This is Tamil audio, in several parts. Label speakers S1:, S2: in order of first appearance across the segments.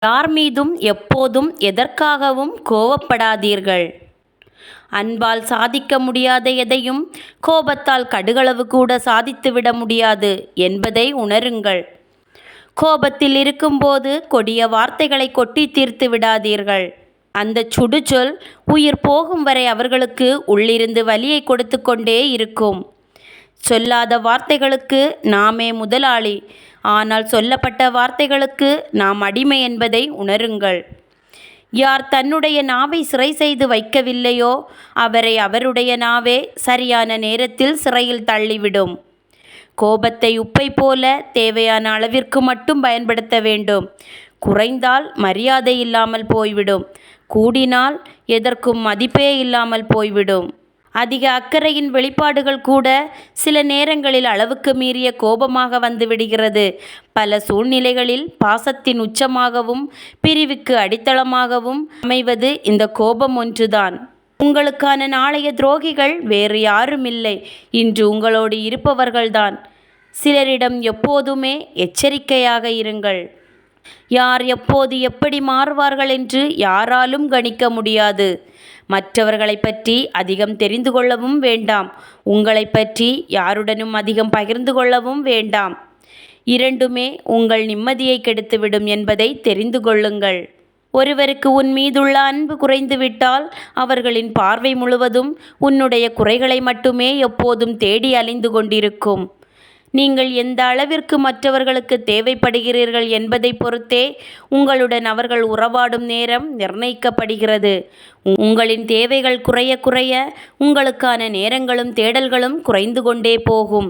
S1: யார் மீதும் எப்போதும் எதற்காகவும் கோபப்படாதீர்கள். அன்பால் சாதிக்க முடியாத எதையும் கோபத்தால் கடுகளவு கூட சாதித்துவிட முடியாது என்பதை உணருங்கள். கோபத்தில் இருக்கும்போது கொடிய வார்த்தைகளை கொட்டி தீர்த்து விடாதீர்கள். அந்த சுடுச்சொல் உயிர் போகும் வரை அவர்களுக்கு உள்ளிருந்து வலியை கொடுத்து கொண்டே இருக்கும். சொல்லாத வார்த்தைகளுக்கு நாமே முதலாளி, ஆனால் சொல்லப்பட்ட வார்த்தைகளுக்கு நாம் அடிமை என்பதை உணருங்கள். யார் தன்னுடைய நாவை சிறை செய்து வைக்கவில்லையோ அவரை அவருடைய நாவே சரியான நேரத்தில் சிறையில் தள்ளிவிடும். கோபத்தை உப்பை போல தேவையான அளவிற்கு மட்டும் பயன்படுத்த வேண்டும். குறைந்தால் மரியாதை இல்லாமல் போய்விடும், கூடினால் எதற்கும் மதிப்பே இல்லாமல் போய்விடும். அதிக அக்கறையின் வெளிப்பாடுகள் கூட சில நேரங்களில் அளவுக்கு மீறிய கோபமாக வந்துவிடுகிறது. பல சூழ்நிலைகளில் பாசத்தின் உச்சமாகவும் பிரிவுக்கு அடித்தளமாகவும் அமைவது இந்த கோபம் ஒன்றுதான். உங்களுக்கான நாளைய துரோகிகள் வேறு யாரும் இல்லை, இன்று உங்களோடு இருப்பவர்கள்தான். சிலரிடம் எப்போதுமே எச்சரிக்கையாக இருங்கள். யார் எப்போது எப்படி மாறுவார்கள் என்று யாராலும் கணிக்க முடியாது. மற்றவர்களை பற்றி அதிகம் தெரிந்து கொள்ளவும் வேண்டாம், உங்களை பற்றி யாருடனும் அதிகம் பகிர்ந்து கொள்ளவும் வேண்டாம். இரண்டுமே உங்கள் நிம்மதியை கெடுத்துவிடும் என்பதை தெரிந்து கொள்ளுங்கள். ஒருவருக்கு உன் மீதுள்ள அன்பு குறைந்துவிட்டால் அவர்களின் பார்வை முழுவதும் உன்னுடைய குறைகளை மட்டுமே எப்போதும் தேடி அலைந்து கொண்டிருக்கும். நீங்கள் எந்த அளவிற்கு மற்றவர்களுக்கு தேவைப்படுகிறீர்கள் என்பதை பொறுத்தே உங்களுடன் அவர்கள் உறவாடும் நேரம் நிர்ணயிக்கப்படுகிறது. உங்களின் தேவைகள் குறைய குறைய உங்களுக்கான நேரங்களும் தேடல்களும் குறைந்து கொண்டே போகும்.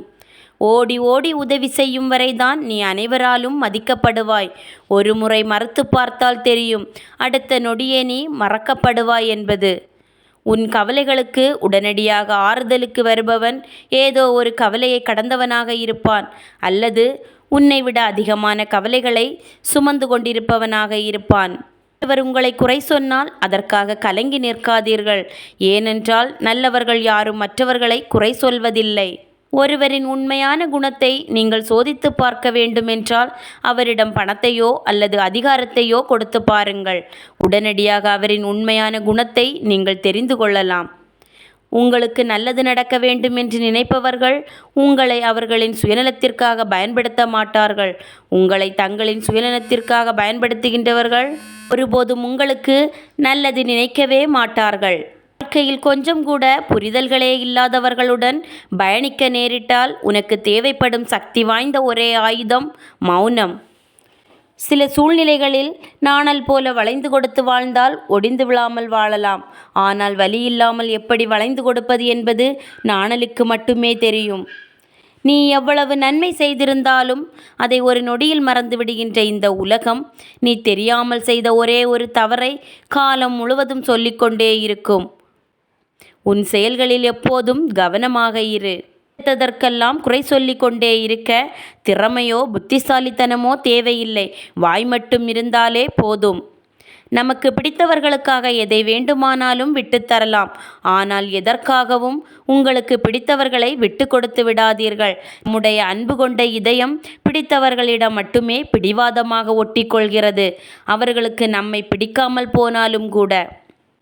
S1: ஓடி ஓடி உதவி செய்யும் வரைதான் நீ அனைவராலும் மதிக்கப்படுவாய். ஒரு முறை மறுத்து பார்த்தால் தெரியும், அடுத்த நொடியே நீ மறக்கப்படுவாய் என்பது. உன் கவலைகளுக்கு உடனடியாக ஆறுதலுக்கு வருபவன் ஏதோ ஒரு கவலையை கடந்தவனாக இருப்பான், அல்லது உன்னை விட அதிகமான கவலைகளை சுமந்து கொண்டிருப்பவனாக இருப்பான். இவர் உங்களை குறை சொன்னால் அதற்காக கலங்கி நிற்காதீர்கள். ஏனென்றால் நல்லவர்கள் யாரும் மற்றவர்களை குறை சொல்வதில்லை. ஒருவரின் உண்மையான குணத்தை நீங்கள் சோதித்து பார்க்க வேண்டுமென்றால் அவரிடம் பணத்தையோ அல்லது அதிகாரத்தையோ கொடுத்து பாருங்கள். உடனடியாக அவரின் உண்மையான குணத்தை நீங்கள் தெரிந்து கொள்ளலாம். உங்களுக்கு நல்லது நடக்க வேண்டும் என்று நினைப்பவர்கள் உங்களை அவர்களின் சுயநலத்திற்காக பயன்படுத்த மாட்டார்கள். உங்களை தங்களின் சுயநலத்திற்காக பயன்படுத்துகின்றவர்கள் ஒருபோதும் உங்களுக்கு நல்லது நினைக்கவே மாட்டார்கள். வாழ்க்கையில் கொஞ்சம் கூட புரிதல்களே இல்லாதவர்களுடன் பயணிக்க நேரிட்டால் உனக்கு தேவைப்படும் சக்தி வாய்ந்த ஒரே ஆயுதம் மௌனம். சில சூழ்நிலைகளில் நாணல் போல வளைந்து கொடுத்து வாழ்ந்தால் ஒடிந்து விழாமல் வாழலாம். ஆனால் வலி இல்லாமல் எப்படி வளைந்து கொடுப்பது என்பது நாணலுக்கு மட்டுமே தெரியும். நீ எவ்வளவு நன்மை செய்திருந்தாலும் அதை ஒரு நொடியில் மறந்து விடுகின்ற இந்த உலகம் நீ தெரியாமல் செய்த ஒரே ஒரு தவறை காலம் முழுவதும் சொல்லிக்கொண்டே இருக்கும். உன் செயல்களில் எப்போதும் கவனமாக இரு. எடுத்ததற்கெல்லாம் குறை சொல்லி கொண்டே இருக்க திறமையோ புத்திசாலித்தனமோ தேவையில்லை, வாய் மட்டும் இருந்தாலே போதும். நமக்கு பிடித்தவர்களுக்காக எதை வேண்டுமானாலும் விட்டுத்தரலாம், ஆனால் எதற்காகவும் உங்களுக்கு பிடித்தவர்களை விட்டு கொடுத்து விடாதீர்கள். நம்முடைய அன்பு கொண்ட இதயம் பிடித்தவர்களிடம் மட்டுமே பிடிவாதமாக ஒட்டிக்கொள்கிறது, அவர்களுக்கு நம்மை பிடிக்காமல் போனாலும் கூட.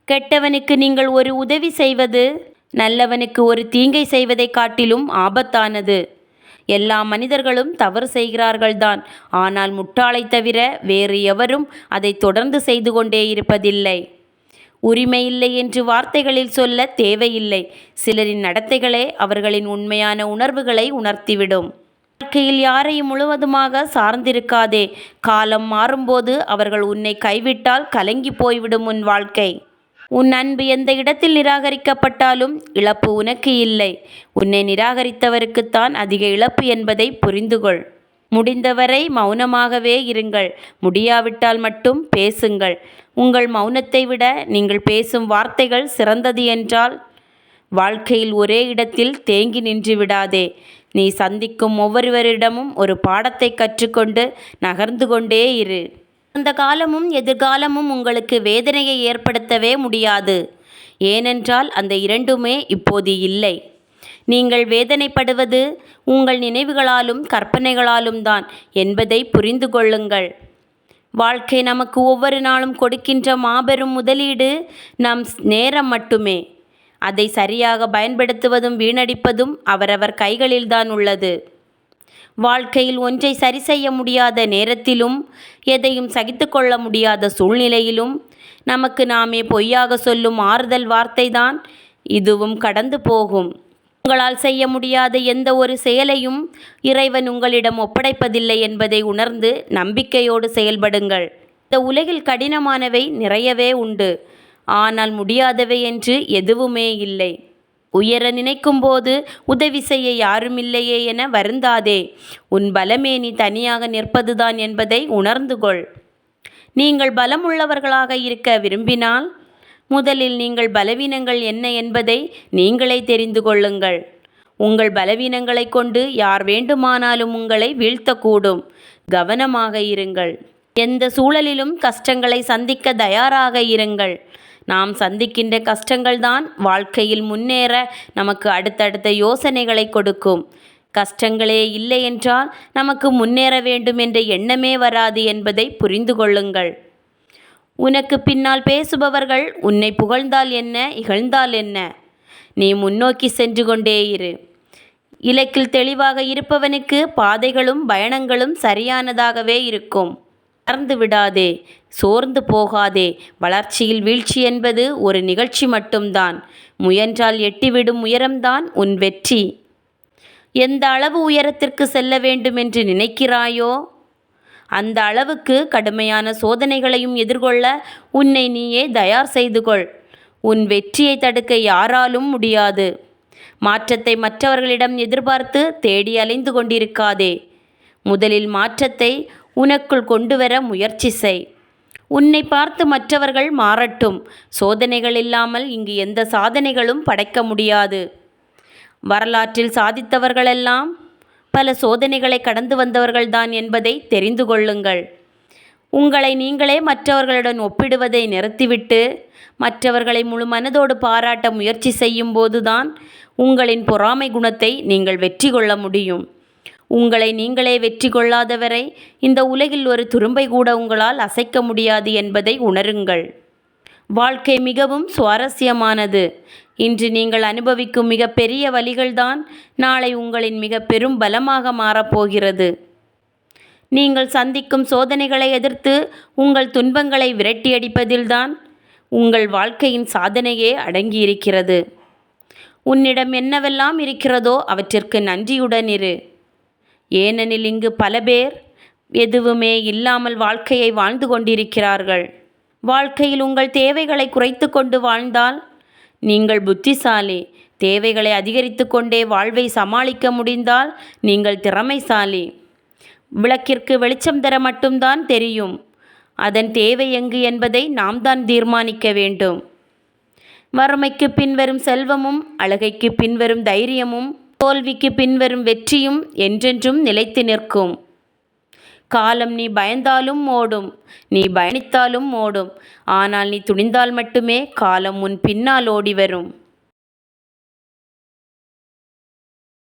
S1: கெட்டவனுக்கு நீங்கள் ஒரு உதவி செய்வது நல்லவனுக்கு ஒரு தீங்கை செய்வதை காட்டிலும் ஆபத்தானது. எல்லா மனிதர்களும் தவறு செய்கிறார்கள்தான், ஆனால் முட்டாளை தவிர வேறு எவரும் அதை தொடர்ந்து செய்து கொண்டே இருப்பதில்லை. உரிமை இல்லை என்று வார்த்தைகளில் சொல்ல தேவையில்லை. சிலரின் நடத்தைகளே அவர்களின் உண்மையான உணர்வுகளை உணர்த்திவிடும். வாழ்க்கையில் யாரையும் முழுவதுமாக சார்ந்திருக்காதே. காலம் மாறும்போது அவர்கள் உன்னை கைவிட்டால் கலங்கி போய்விடும் உன் வாழ்க்கை. உன் அன்பு எந்த இடத்தில் நிராகரிக்கப்பட்டாலும் இழப்பு உனக்கு இல்லை. உன்னை நிராகரித்தவருக்குத்தான் அதிக இழப்பு என்பதை புரிந்துகொள். முடிந்தவரை மௌனமாகவே இருங்கள். முடியாவிட்டால் மட்டும் பேசுங்கள். உங்கள் மௌனத்தை விட நீங்கள் பேசும் வார்த்தைகள் சிறந்தது என்றால் வாழ்க்கையில் ஒரே இடத்தில் தேங்கி நின்று விடாதே. நீ சந்திக்கும் ஒவ்வொருவரிடமும் ஒரு பாடத்தை கற்றுக்கொண்டு நகர்ந்து கொண்டே இரு. அந்த காலமும் எதிர்காலமும் உங்களுக்கு வேதனையை ஏற்படுத்தவே முடியாது. ஏனென்றால் அந்த இரண்டுமே இப்போது இல்லை. நீங்கள் வேதனைப்படுவது உங்கள் நினைவுகளாலும் கற்பனைகளாலும் தான் என்பதை புரிந்து கொள்ளுங்கள். வாழ்க்கை நமக்கு ஒவ்வொரு நாளும் கொடுக்கின்ற மாபெரும் முதலீடு நம் நேரம் மட்டுமே. அதை சரியாக பயன்படுத்துவதும் வீணடிப்பதும் அவரவர் கைகளில்தான் உள்ளது. வாழ்க்கையில் ஒன்றை சரி செய்ய முடியாத நேரத்திலும், எதையும் சகித்து கொள்ள முடியாத சூழ்நிலையிலும் நமக்கு நாமே பொய்யாக சொல்லும் ஆறுதல் வார்த்தைதான், இதுவும் கடந்து போகும். உங்களால் செய்ய முடியாத எந்த ஒரு செயலையும் இறைவன் உங்களிடம் ஒப்படைப்பதில்லை என்பதை உணர்ந்து நம்பிக்கையோடு செயல்படுங்கள். இந்த உலகில் கடினமானவை நிறையவே உண்டு, ஆனால் முடியாதவை என்று எதுவுமே இல்லை. உயர நினைக்கும்போது உதவி செய்ய யாருமில்லையே என வருந்தாதே. உன் பலமே நீ தனியாக நிற்பதுதான் என்பதை உணர்ந்து கொள். நீங்கள் பலமுள்ளவர்களாக இருக்க விரும்பினால் முதலில் நீங்கள் பலவீனங்கள் என்ன என்பதை நீங்களே தெரிந்து கொள்ளுங்கள். உங்கள் பலவீனங்களை கொண்டு யார் வேண்டுமானாலும் உங்களை வீழ்த்தக்கூடும். கவனமாக இருங்கள். எந்த சூழலிலும் கஷ்டங்களை சந்திக்க தயாராக இருங்கள். நாம் சந்திக்கின்ற கஷ்டங்கள்தான் வாழ்க்கையில் முன்னேற நமக்கு அடுத்தடுத்த யோசனைகளை கொடுக்கும். கஷ்டங்களே இல்லை என்றால் நமக்கு முன்னேற வேண்டும் என்ற எண்ணமே வராது என்பதை புரிந்து கொள்ளுங்கள். உனக்கு பின்னால் பேசுபவர்கள் உன்னை புகழ்ந்தால் என்ன, இகழ்ந்தால் என்ன, நீ முன்னோக்கி சென்று கொண்டே இரு. இலக்கில் தெளிவாக இருப்பவனுக்கு பாதைகளும் பயணங்களும் சரியானதாகவே இருக்கும். மறந்து விடாதே, சோர்ந்து போகாதே. வளர்ச்சியில் வீழ்ச்சி என்பது ஒரு நிகழ்ச்சி மட்டும்தான். முயன்றால் எட்டிவிடும் உயரம்தான் உன் வெற்றி. எந்த அளவு உயரத்திற்கு செல்ல வேண்டும் என்று நினைக்கிறாயோ அந்த அளவுக்கு கடுமையான சோதனைகளையும் எதிர்கொள்ள உன்னை நீயே தயார் செய்து கொள். உன் வெற்றியை தடுக்க யாராலும் முடியாது. மாற்றத்தை மற்றவர்களிடம் எதிர்பார்த்து தேடி அலைந்து கொண்டிருக்காதே. முதலில் மாற்றத்தை உனக்குள் கொண்டு வர முயற்சி செய். உன்னை பார்த்து மற்றவர்கள் மாறட்டும். சோதனைகள் இல்லாமல் இங்கு எந்த சாதனைகளும் படைக்க முடியாது. வரலாற்றில் சாதித்தவர்களெல்லாம் பல சோதனைகளை கடந்து வந்தவர்கள்தான் என்பதை தெரிந்து கொள்ளுங்கள். உங்களை நீங்களே மற்றவர்களுடன் ஒப்பிடுவதை நிறுத்திவிட்டு மற்றவர்களை முழு மனதோடு பாராட்ட முயற்சி செய்யும் போதுதான் உங்களின் பொறாமை குணத்தை நீங்கள் வெற்றி கொள்ள முடியும். உங்களை நீங்களே வெற்றி கொள்ளாதவரை இந்த உலகில் ஒரு துரும்பை கூட உங்களால் அசைக்க முடியாது என்பதை உணருங்கள். வாழ்க்கை மிகவும் சுவாரஸ்யமானது. இன்று நீங்கள் அனுபவிக்கும் மிக பெரிய வலிகள்தான் நாளை உங்களின் மிக பெரும் பலமாக மாறப்போகிறது. நீங்கள் சந்திக்கும் சோதனைகளை எதிர்த்து உங்கள் துன்பங்களை விரட்டியடிப்பதில்தான் உங்கள் வாழ்க்கையின் சாதனையே அடங்கியிருக்கிறது. உன்னிடம் என்னவெல்லாம் இருக்கிறதோ அவற்றிற்கு நன்றியுடன் இரு. ஏனெனில் இங்கு பல பேர் எதுவுமே இல்லாமல் வாழ்க்கையை வாழ்ந்து கொண்டிருக்கிறார்கள். வாழ்க்கையில் உங்கள் தேவைகளை குறைத்து கொண்டு வாழ்ந்தால் நீங்கள் புத்திசாலி. தேவைகளை அதிகரித்து கொண்டே வாழ்வை சமாளிக்க முடிந்தால் நீங்கள் திறமைசாலி. விளக்கிற்கு வெளிச்சம் தர மட்டும்தான் தெரியும். அதன் தேவை எங்கு என்பதை நாம் தான் தீர்மானிக்க வேண்டும். வறுமைக்கு பின்வரும் செல்வமும், அழுகைக்கு பின்வரும் தைரியமும், தோல்விக்கு பின்வரும் வெற்றியும் என்றென்றும் நிலைத்து நிற்கும். காலம் நீ பயந்தாலும் ஓடும், நீ பயணித்தாலும் ஓடும். ஆனால் நீ துணிந்தால் மட்டுமே காலம் உன் பின்னால் ஓடி வரும்.